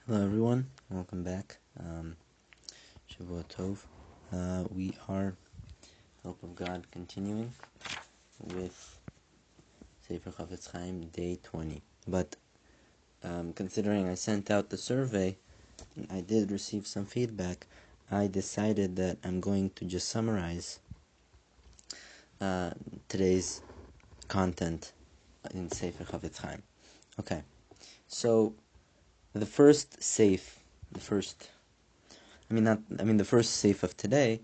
Hello everyone, welcome back. Shavua Tov. We are, help of God, continuing with Sefer Chavetz Chaim, day 20. But considering I sent out the survey, and I did receive some feedback, I decided that I'm going to just summarize today's content in Sefer Chavetz Chaim. Okay, so the first seif of today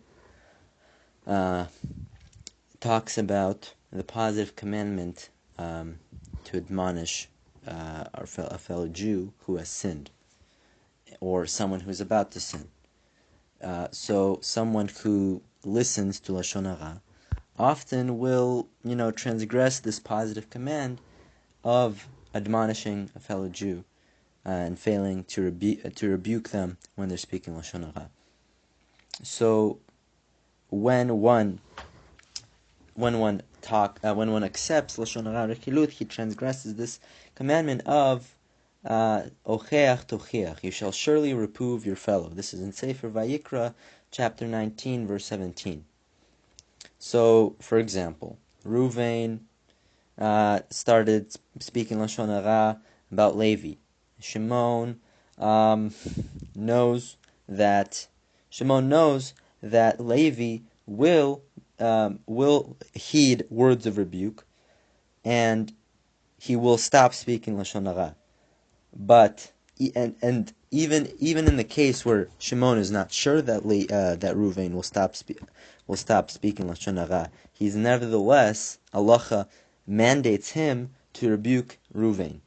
talks about the positive commandment to admonish a fellow Jew who has sinned, or someone who's about to sin. So someone who listens to Lashon Hara often will, transgress this positive command of admonishing a fellow Jew and failing to rebuke them when they're speaking Lashon Hara. So when one accepts Lashon Hara Rechilut, he transgresses this commandment of Ocheach Tocheach. You shall surely reprove your fellow. This is in Sefer Vayikra, chapter 19, verse 17. So, for example, Ruvain started speaking Lashon Hara about Levi. Shimon knows that Levi will heed words of rebuke, and he will stop speaking Lashon Hara. But even in the case where Shimon is not sure that Ruvain will stop speaking Lashon Hara, he's nevertheless, halacha mandates him to rebuke Ruvain.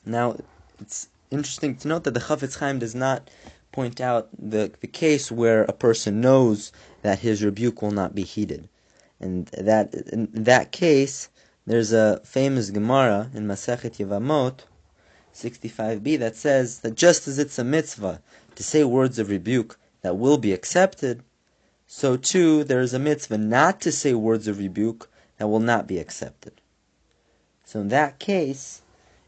Now, it's interesting to note that the Chavetz Chaim does not point out the case where a person knows that his rebuke will not be heeded. And that in that case, there's a famous Gemara in Masechet Yevamot, 65b, that says that just as it's a mitzvah to say words of rebuke that will be accepted, so too there is a mitzvah not to say words of rebuke that will not be accepted. So in that case,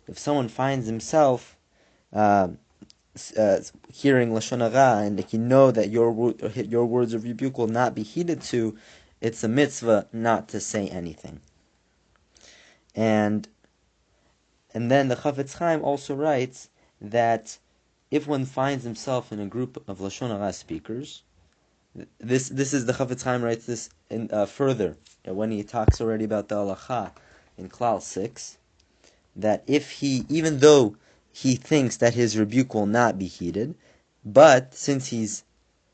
if someone finds himself hearing Lashon Hara and you know that your words of rebuke will not be heeded to, it's a mitzvah not to say anything. And then the Chavetz Chaim also writes that if one finds himself in a group of Lashon Hara speakers, this is the Chavetz Chaim writes this further when he talks already about the halacha in Klal 6, that even though he thinks that his rebuke will not be heeded, but since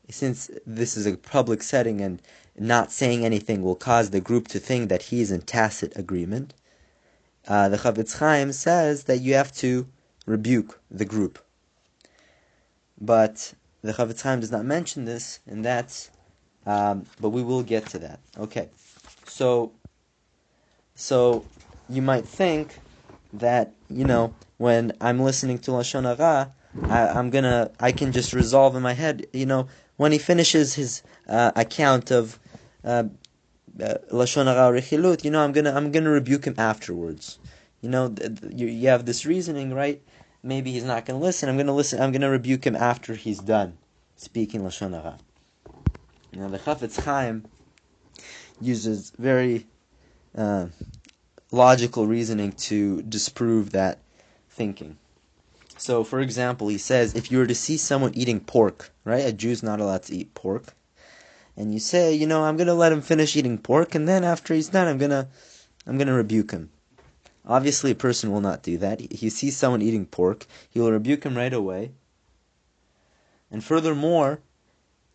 this is a public setting and not saying anything will cause the group to think that he is in tacit agreement, the Chavetz Chaim says that you have to rebuke the group. But the Chavetz Chaim does not mention this, and that's, but we will get to that. Okay, so you might think that, when I'm listening to Lashon Hara, I can just resolve in my head, when he finishes his account of Lashon Hara Rechilut, I'm gonna rebuke him afterwards. You have this reasoning, right? Maybe he's not gonna listen. I'm gonna rebuke him after he's done speaking Lashon Hara. Now the Chafetz Chaim uses very logical reasoning to disprove that thinking. So, for example, he says, if you were to see someone eating pork, right? A Jew's not allowed to eat pork. And you say, I'm going to let him finish eating pork, and then after he's done, I'm going to rebuke him. Obviously, a person will not do that. He sees someone eating pork, he will rebuke him right away. And furthermore,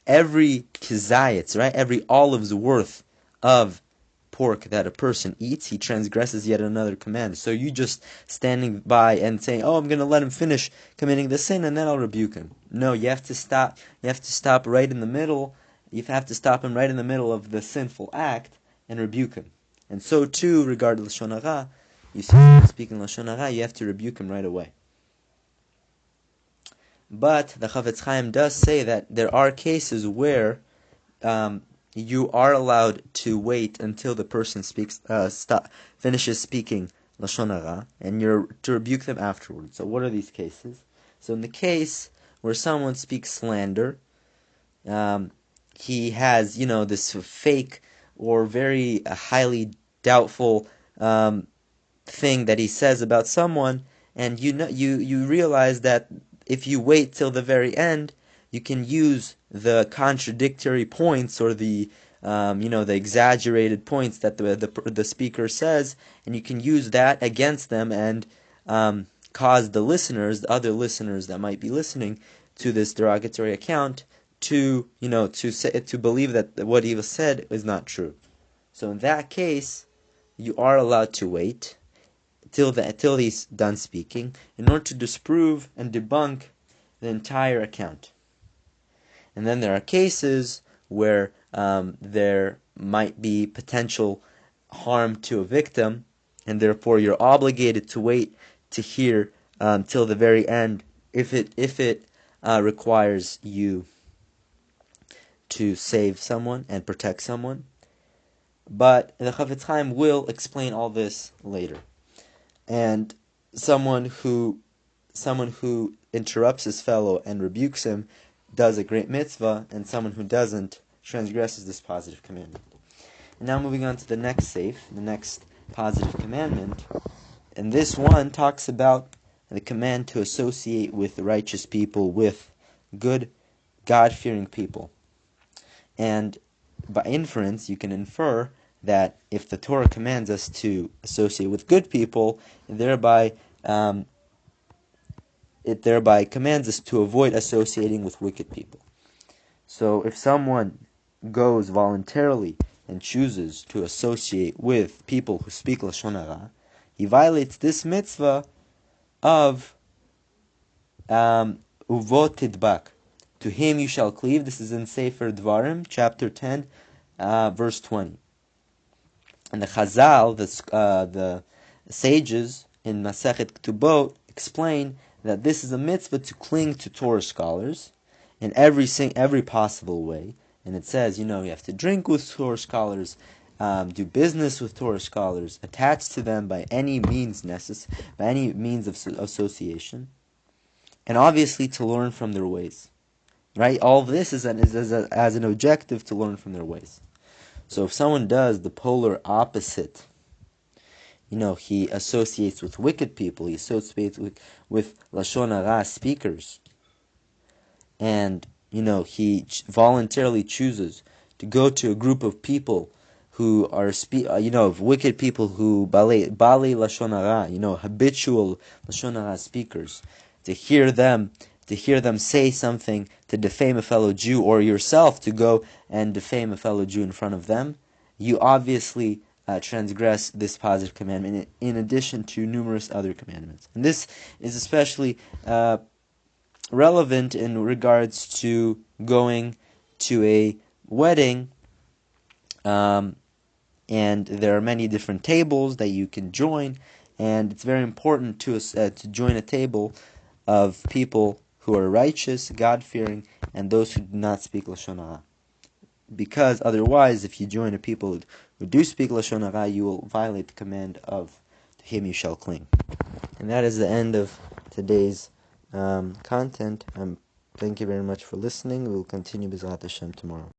every kizayitz, right? Every olive's worth of pork that a person eats, he transgresses yet another command. So you just standing by and saying, I'm going to let him finish committing the sin and then I'll rebuke him. No, you have to stop. You have to stop right in the middle. You have to stop him right in the middle of the sinful act and rebuke him. And so too, regarding Lashon Hara, you see him speaking Lashon Hara, you have to rebuke him right away. But the Chavetz Chaim does say that there are cases where you are allowed to wait until the person finishes speaking Lashon Hara, and you're to rebuke them afterwards. So what are these cases? So in the case where someone speaks slander, he has, this fake or very highly doubtful thing that he says about someone, and you realize that if you wait till the very end, you can use the contradictory points or the exaggerated points that the speaker says, and you can use that against them and cause the other listeners that might be listening to this derogatory account to believe that what he said is not true. So in that case, you are allowed to wait till he's done speaking in order to disprove and debunk the entire account. And then there are cases where there might be potential harm to a victim, and therefore you're obligated to wait to hear till the very end if it requires you to save someone and protect someone. But the Chafetz Chaim will explain all this later. And someone who interrupts his fellow and rebukes him does a great mitzvah, and someone who doesn't transgresses this positive commandment. And now moving on to the next the next positive commandment. And this one talks about the command to associate with righteous people, with good, God-fearing people. And by inference, you can infer that if the Torah commands us to associate with good people, it thereby commands us to avoid associating with wicked people. So if someone goes voluntarily and chooses to associate with people who speak Lashon Hara, he violates this mitzvah of Uvot Tidbak. To him you shall cleave. This is in Sefer Dvarim, chapter 10, verse 20. And the Chazal, the sages in Masechet Ketubot, explain that this is a mitzvah to cling to Torah scholars in every possible way. And it says, you have to drink with Torah scholars, do business with Torah scholars, attach to them by any means by any means of association, and obviously to learn from their ways. Right? All this is as an objective to learn from their ways. So if someone does the polar opposite, he associates with wicked people, he associates with Lashon Hara speakers, and he voluntarily chooses to go to a group of people who are wicked people who balei Lashon Hara, habitual Lashon Hara speakers, to hear them say something to defame a fellow Jew, or yourself to go and defame a fellow Jew in front of them, you obviously transgress this positive commandment in addition to numerous other commandments. And this is especially relevant in regards to going to a wedding, and there are many different tables that you can join, and it's very important to join a table of people who are righteous, God-fearing, and those who do not speak Lashon Hara. Because otherwise, if you join a people who do speak Lashon Hara, you will violate the command of to him you shall cling. And that is the end of today's content. Thank you very much for listening. We will continue B'ezrat Hashem tomorrow.